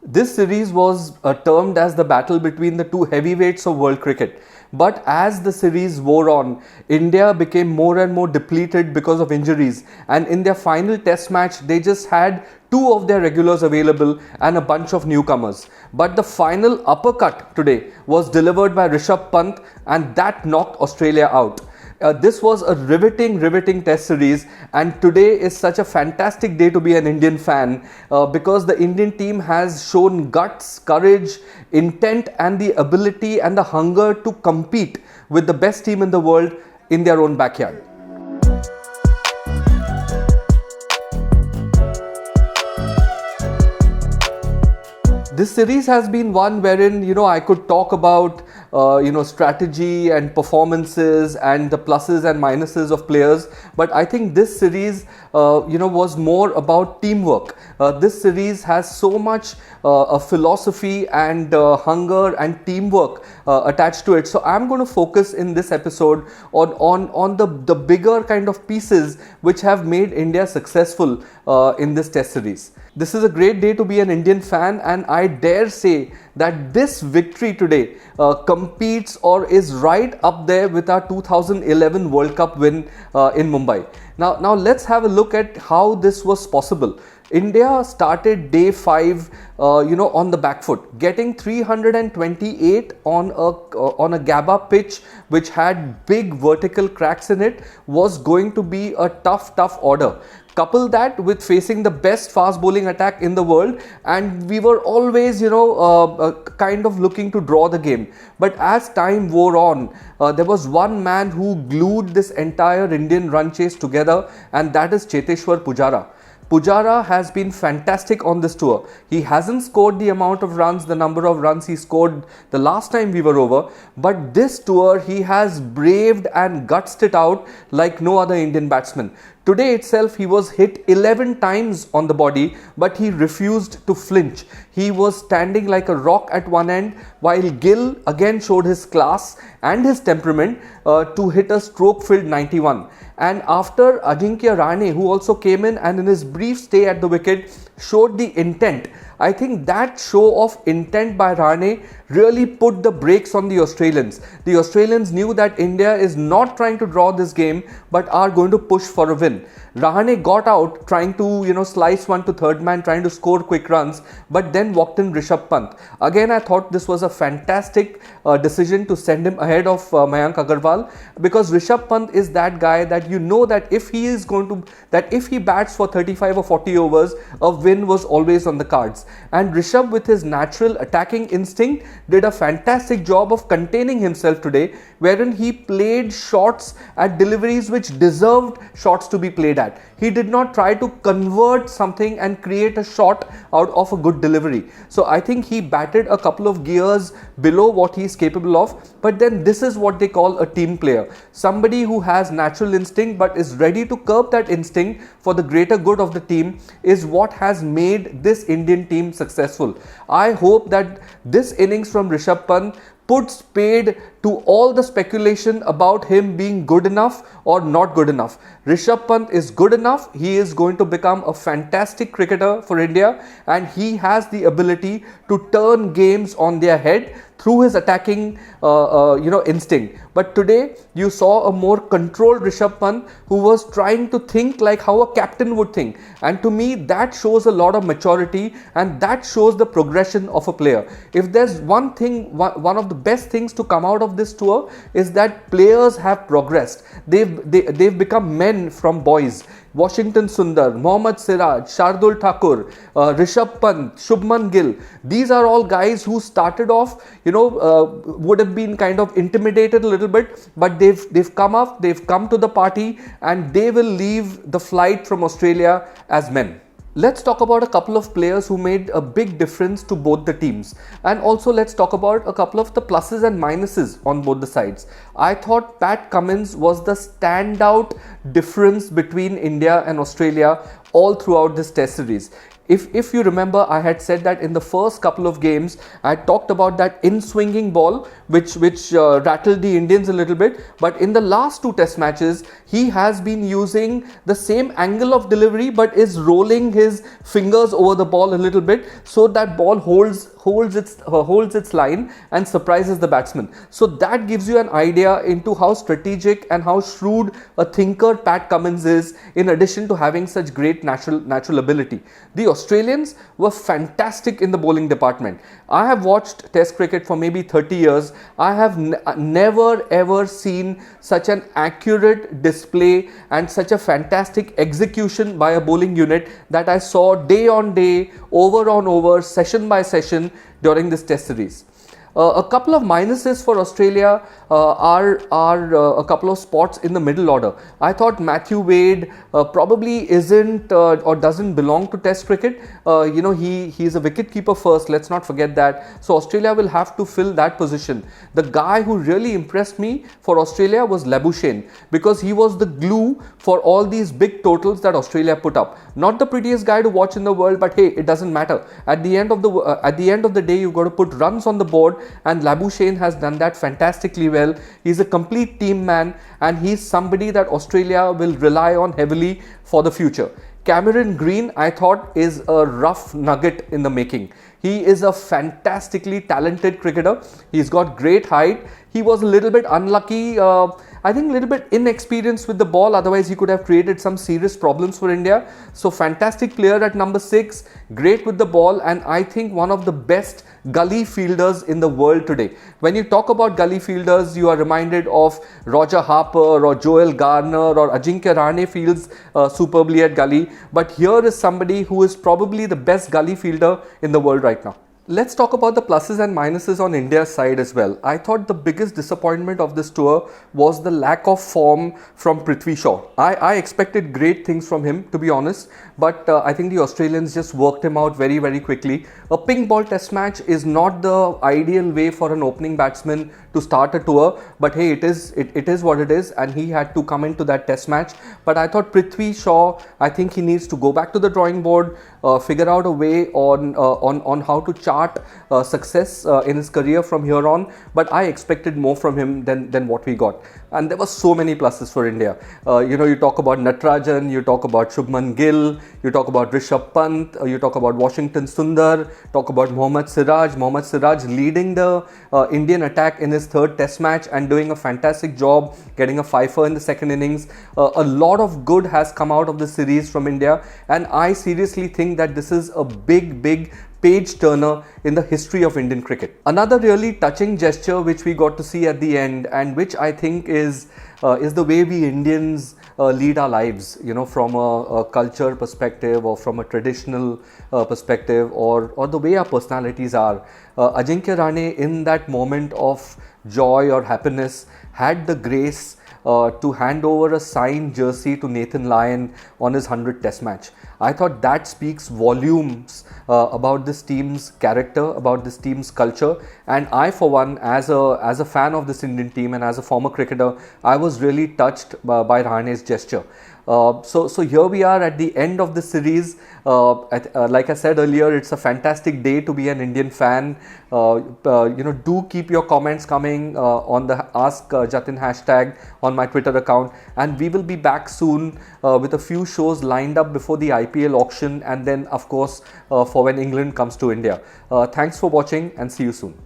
This series was termed as the battle between the two heavyweights of world cricket. But as the series wore on, India became more and more depleted because of injuries. And in their final test match, they just had two of their regulars available and a bunch of newcomers. But the final uppercut today was delivered by Rishabh Pant, and that knocked Australia out. This was a riveting test series, and today is such a fantastic day to be an Indian fan because the Indian team has shown guts, courage, intent and the ability and the hunger to compete with the best team in the world in their own backyard. This series has been one wherein, I could talk about, strategy and performances and the pluses and minuses of players. But I think this series, was more about teamwork. This series has so much a philosophy and hunger and teamwork attached to it. So I'm going to focus in this episode on the bigger kind of pieces which have made India successful in this test series. This is a great day to be an Indian fan, and I dare say that this victory today competes or is right up there with our 2011 World Cup win in Mumbai. Now let's have a look at how this was possible. India started day 5 on the back foot, getting 328 on a GABA pitch which had big vertical cracks in it was going to be a tough order. Couple that with facing the best fast bowling attack in the world, and we were always kind of looking to draw the game. But as time wore on, there was one man who glued this entire Indian run chase together, and that is Cheteshwar Pujara. Pujara has been fantastic on this tour. He hasn't scored the amount of runs, the number of runs he scored the last time we were over, but this tour he has braved and gutsed it out like no other Indian batsman. Today itself he was hit 11 times on the body, but he refused to flinch. He was standing like a rock at one end, while Gill again showed his class and his temperament to hit a stroke-filled 91. And after Ajinkya Rahane, who also came in and in his brief stay at the wicket showed the intent, I think that show of intent by Rahane really put the brakes on the Australians. The Australians knew that India is not trying to draw this game but are going to push for a win. Rahane got out trying to slice one to third man, trying to score quick runs, but then walked in Rishabh Pant. Again, I thought this was a fantastic decision to send him ahead of Mayank Agarwal, because Rishabh Pant is that guy that that if he bats for 35 or 40 overs, a win was always on the cards. And Rishabh, with his natural attacking instinct, did a fantastic job of containing himself today, wherein he played shots at deliveries which deserved shots to be played at. He did not try to convert something and create a shot out of a good delivery. So I think he batted a couple of gears below what he is capable of. But then this is what they call a team player. Somebody who has natural instinct but is ready to curb that instinct for the greater good of the team is what has made this Indian team successful. I hope that this innings from Rishabh Pant puts paid to all the speculation about him being good enough or not good enough. Rishabh Pant is good enough. He is going to become a fantastic cricketer for India, and he has the ability to turn games on their head through his attacking instinct. But today you saw a more controlled Rishabh Pant who was trying to think like how a captain would think, and to me that shows a lot of maturity, and that shows the progression of a player. If there's one thing, one of the best things to come out of this tour is that players have progressed. They've become men from boys. Washington Sundar, Mohammad Siraj, Shardul Thakur, Rishabh Pant, Shubman Gill. These are all guys who started off, would have been kind of intimidated a little bit, but they've come up, they've come to the party, and they will leave the flight from Australia as men. Let's talk about a couple of players who made a big difference to both the teams, and also let's talk about a couple of the pluses and minuses on both the sides. I thought Pat Cummins was the standout difference between India and Australia all throughout this test series. If you remember, I had said that in the first couple of games, I talked about that in-swinging ball, which rattled the Indians a little bit. But in the last two test matches, he has been using the same angle of delivery, but is rolling his fingers over the ball a little bit, so that ball holds its line and surprises the batsman. So that gives you an idea into how strategic and how shrewd a thinker Pat Cummins is, in addition to having such great natural ability. The Australians were fantastic in the bowling department. I have watched Test cricket for maybe 30 years. I have never ever seen such an accurate display and such a fantastic execution by a bowling unit that I saw day on day, over on over, session by session during this test series. A couple of minuses for Australia are a couple of spots in the middle order. I thought Matthew Wade probably isn't or doesn't belong to Test cricket. He's a wicketkeeper first, let's not forget that. So Australia will have to fill that position. The guy who really impressed me for Australia was Labuschagne, because he was the glue for all these big totals that Australia put up. Not the prettiest guy to watch in the world, but hey, it doesn't matter. At the end of the day, you've got to put runs on the board, and Labuschagne has done that fantastically well. He's a complete team man, and he's somebody that Australia will rely on heavily for the future. Cameron Green, I thought, is a rough nugget in the making. He is a fantastically talented cricketer. He's got great height. He was a little bit unlucky, I think a little bit inexperienced with the ball, otherwise he could have created some serious problems for India. So fantastic player at number 6, great with the ball, and I think one of the best gully fielders in the world today. When you talk about gully fielders, you are reminded of Roger Harper or Joel Garner or Ajinkya Rahane fields superbly at gully. But here is somebody who is probably the best gully fielder in the world right now. Let's talk about the pluses and minuses on India's side as well. I thought the biggest disappointment of this tour was the lack of form from Prithvi Shaw. I expected great things from him, to be honest, but I think the Australians just worked him out very, very quickly. A pink ball test match is not the ideal way for an opening batsman to start a tour, but hey, it is what it is, and he had to come into that test match. But I thought Prithvi Shaw, I think he needs to go back to the drawing board, figure out a way on how to chart success in his career from here on. But I expected more from him than what we got, and there were so many pluses for India. You talk about Natarajan, you talk about Shubman Gill, you talk about Rishabh Pant, you talk about Washington Sundar, talk about Mohammad Siraj leading the Indian attack in his third test match and doing a fantastic job, getting a fifer in the second innings. A lot of good has come out of the series from India, and I seriously think that this is a big page turner in the history of Indian cricket. Another really touching gesture which we got to see at the end, and which I think is the way we Indians lead our lives, from a culture perspective or from a traditional perspective, or the way our personalities are. Ajinkya Rahane, in that moment of joy or happiness, had the grace to hand over a signed jersey to Nathan Lyon on his 100th test match. I thought that speaks volumes about this team's character, about this team's culture, and I, for one, as a fan of this Indian team and as a former cricketer, I was really touched by Rahane's gesture. So here we are at the end of the series. Like I said earlier, it's a fantastic day to be an Indian fan. Do keep your comments coming on the Ask Jatin hashtag on my Twitter account, and we will be back soon with a few shows lined up before the IPL auction, and then of course for when England comes to India. Thanks for watching, and see you soon.